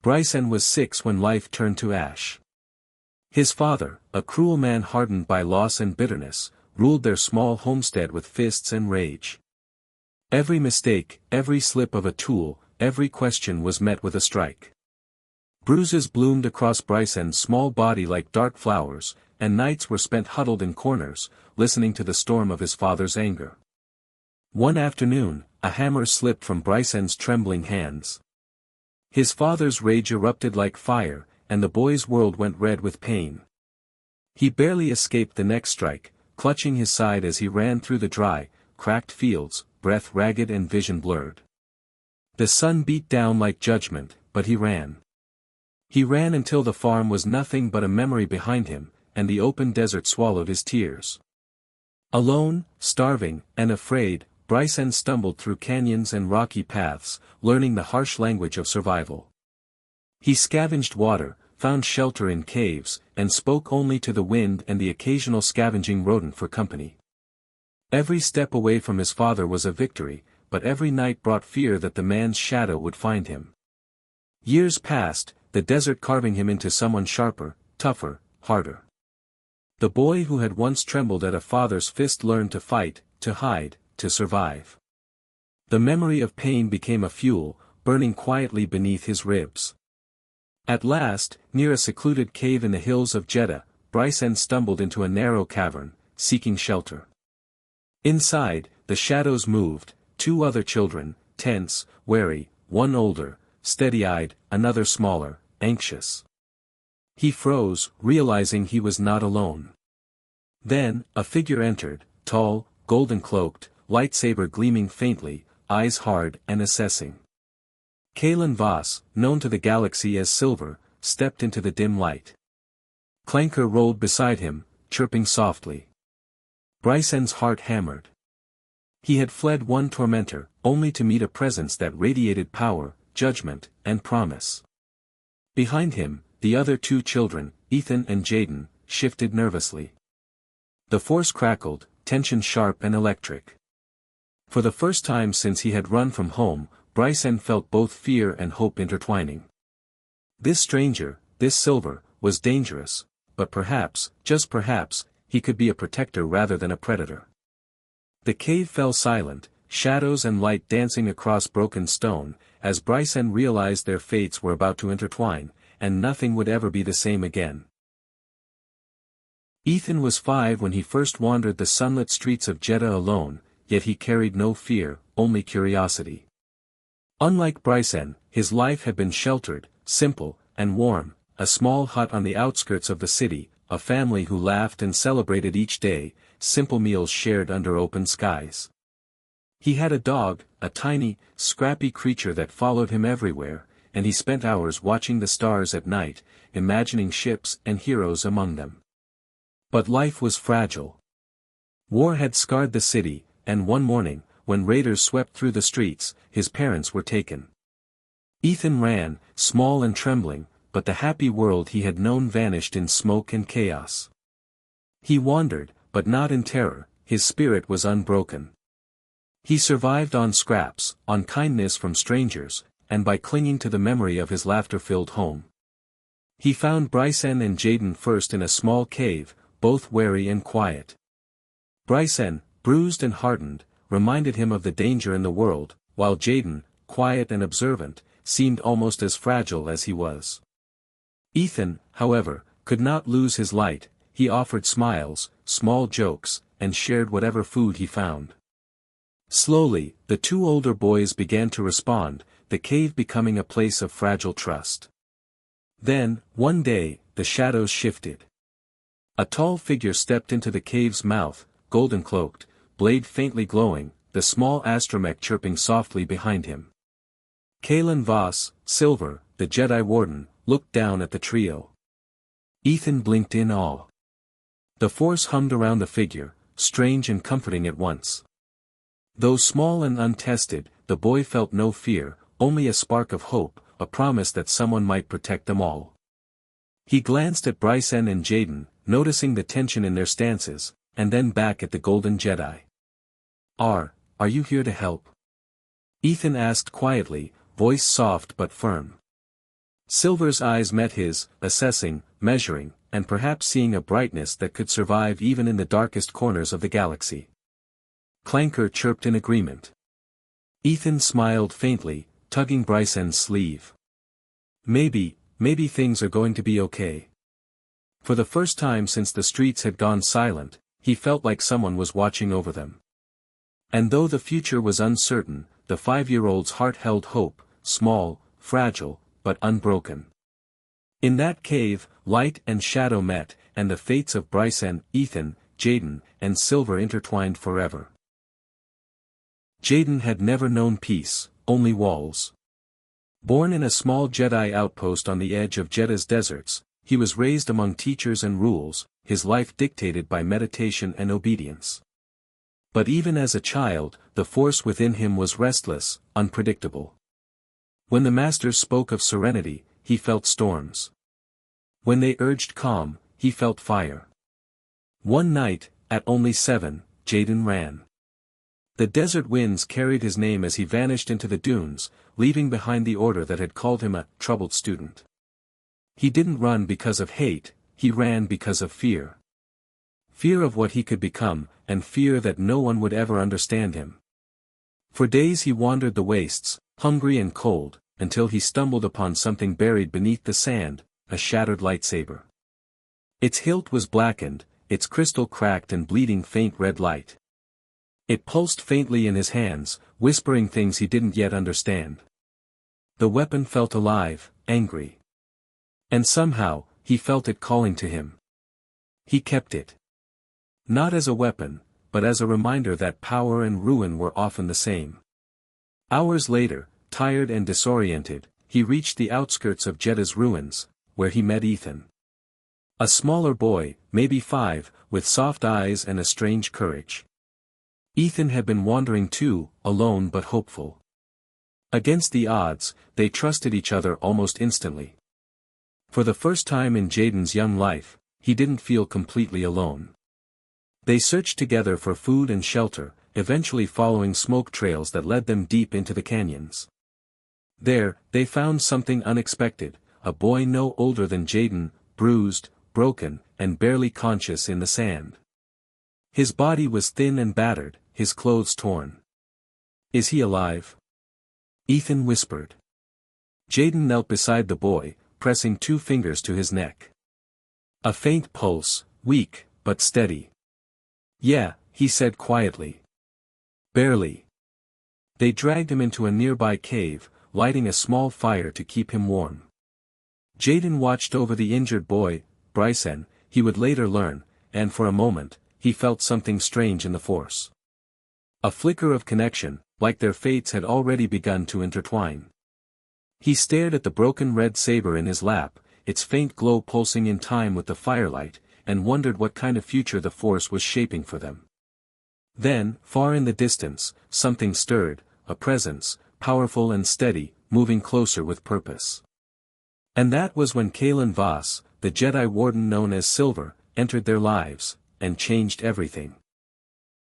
Brycen was 6 when life turned to ash. His father, a cruel man hardened by loss and bitterness, ruled their small homestead with fists and rage. Every mistake, every slip of a tool, every question was met with a strike. Bruises bloomed across Brycen's small body like dark flowers, and nights were spent huddled in corners, listening to the storm of his father's anger. One afternoon, a hammer slipped from Brycen's trembling hands. His father's rage erupted like fire, and the boy's world went red with pain. He barely escaped the next strike, clutching his side as he ran through the dry, cracked fields, breath ragged and vision blurred. The sun beat down like judgment, but he ran. He ran until the farm was nothing but a memory behind him, and the open desert swallowed his tears. Alone, starving, and afraid, Brycen stumbled through canyons and rocky paths, learning the harsh language of survival. He scavenged water, found shelter in caves, and spoke only to the wind and the occasional scavenging rodent for company. Every step away from his father was a victory, but every night brought fear that the man's shadow would find him. Years passed, the desert carving him into someone sharper, tougher, harder. The boy who had once trembled at a father's fist learned to fight, to hide, to survive. The memory of pain became a fuel, burning quietly beneath his ribs. At last, near a secluded cave in the hills of Jeddah, Brycen stumbled into a narrow cavern, seeking shelter. Inside, the shadows moved, 2 other children, tense, wary, one older, steady-eyed, another smaller, anxious. He froze, realizing he was not alone. Then, a figure entered, tall, golden-cloaked, lightsaber gleaming faintly, eyes hard and assessing. Kalen Voss, known to the galaxy as Silver, stepped into the dim light. Clanker rolled beside him, chirping softly. Brycen's heart hammered. He had fled one tormentor, only to meet a presence that radiated power, judgment, and promise. Behind him, the other 2 children, Ethan and Jaden, shifted nervously. The force crackled, tension sharp and electric. For the first time since he had run from home, Brycen felt both fear and hope intertwining. This stranger, this Silver, was dangerous, but perhaps, just perhaps, he could be a protector rather than a predator. The cave fell silent, shadows and light dancing across broken stone, as Brycen realized their fates were about to intertwine, and nothing would ever be the same again. Ethan was 5 when he first wandered the sunlit streets of Jeddah alone, yet he carried no fear, only curiosity. Unlike Brycen, his life had been sheltered, simple, and warm, a small hut on the outskirts of the city, a family who laughed and celebrated each day, simple meals shared under open skies. He had a dog, a tiny, scrappy creature that followed him everywhere, and he spent hours watching the stars at night, imagining ships and heroes among them. But life was fragile. War had scarred the city, and one morning, when raiders swept through the streets, his parents were taken. Ethan ran, small and trembling, but the happy world he had known vanished in smoke and chaos. He wandered, but not in terror, his spirit was unbroken. He survived on scraps, on kindness from strangers, and by clinging to the memory of his laughter-filled home. He found Brycen and Jaden first in a small cave, both wary and quiet. Brycen, bruised and hardened, reminded him of the danger in the world, while Jaden, quiet and observant, seemed almost as fragile as he was. Ethan, however, could not lose his light. He offered smiles, small jokes, and shared whatever food he found. Slowly, the 2 older boys began to respond, the cave becoming a place of fragile trust. Then, one day, the shadows shifted. A tall figure stepped into the cave's mouth, golden-cloaked, blade faintly glowing, the small astromech chirping softly behind him. Kalen Voss, Silver, the Jedi Warden, looked down at the trio. Ethan blinked in awe. The force hummed around the figure, strange and comforting at once. Though small and untested, the boy felt no fear, only a spark of hope, a promise that someone might protect them all. He glanced at Brycen and Jaden, noticing the tension in their stances, and then back at the Golden Jedi. Are you here to help? Ethan asked quietly, voice soft but firm. Silver's eyes met his, assessing, measuring, and perhaps seeing a brightness that could survive even in the darkest corners of the galaxy. Clanker chirped in agreement. Ethan smiled faintly, tugging Brycen's sleeve. Maybe things are going to be okay. For the first time since the streets had gone silent, he felt like someone was watching over them. And though the future was uncertain, the 5-year-old's heart held hope, small, fragile, but unbroken. In that cave, light and shadow met, and the fates of Brycen, Ethan, Jaden, and Silver intertwined forever. Jaden had never known peace, only walls. Born in a small Jedi outpost on the edge of Jedha's deserts, he was raised among teachers and rules, his life dictated by meditation and obedience. But even as a child, the force within him was restless, unpredictable. When the masters spoke of serenity, he felt storms. When they urged calm, he felt fire. One night, at only 7, Jaden ran. The desert winds carried his name as he vanished into the dunes, leaving behind the order that had called him a troubled student. He didn't run because of hate, he ran because of fear. Fear of what he could become, and fear that no one would ever understand him. For days he wandered the wastes, hungry and cold, until he stumbled upon something buried beneath the sand, a shattered lightsaber. Its hilt was blackened, its crystal cracked and bleeding faint red light. It pulsed faintly in his hands, whispering things he didn't yet understand. The weapon felt alive, angry. And somehow, he felt it calling to him. He kept it. Not as a weapon, but as a reminder that power and ruin were often the same. Hours later, tired and disoriented, he reached the outskirts of Jedha's ruins, where he met Ethan. A smaller boy, maybe 5, with soft eyes and a strange courage. Ethan had been wandering too, alone but hopeful. Against the odds, they trusted each other almost instantly. For the first time in Jaden's young life, he didn't feel completely alone. They searched together for food and shelter, eventually following smoke trails that led them deep into the canyons. There, they found something unexpected, a boy no older than Jaden, bruised, broken, and barely conscious in the sand. His body was thin and battered, his clothes torn. "Is he alive?" Ethan whispered. Jaden knelt beside the boy, pressing 2 fingers to his neck. A faint pulse, weak, but steady. "Yeah," he said quietly. "Barely." They dragged him into a nearby cave, lighting a small fire to keep him warm. Jaden watched over the injured boy, Brycen, he would later learn, and for a moment, he felt something strange in the Force. A flicker of connection, like their fates had already begun to intertwine. He stared at the broken red saber in his lap, its faint glow pulsing in time with the firelight, and wondered what kind of future the Force was shaping for them. Then, far in the distance, something stirred, a presence, powerful and steady, moving closer with purpose. And that was when Kalen Voss, the Jedi Warden known as Silver, entered their lives, and changed everything.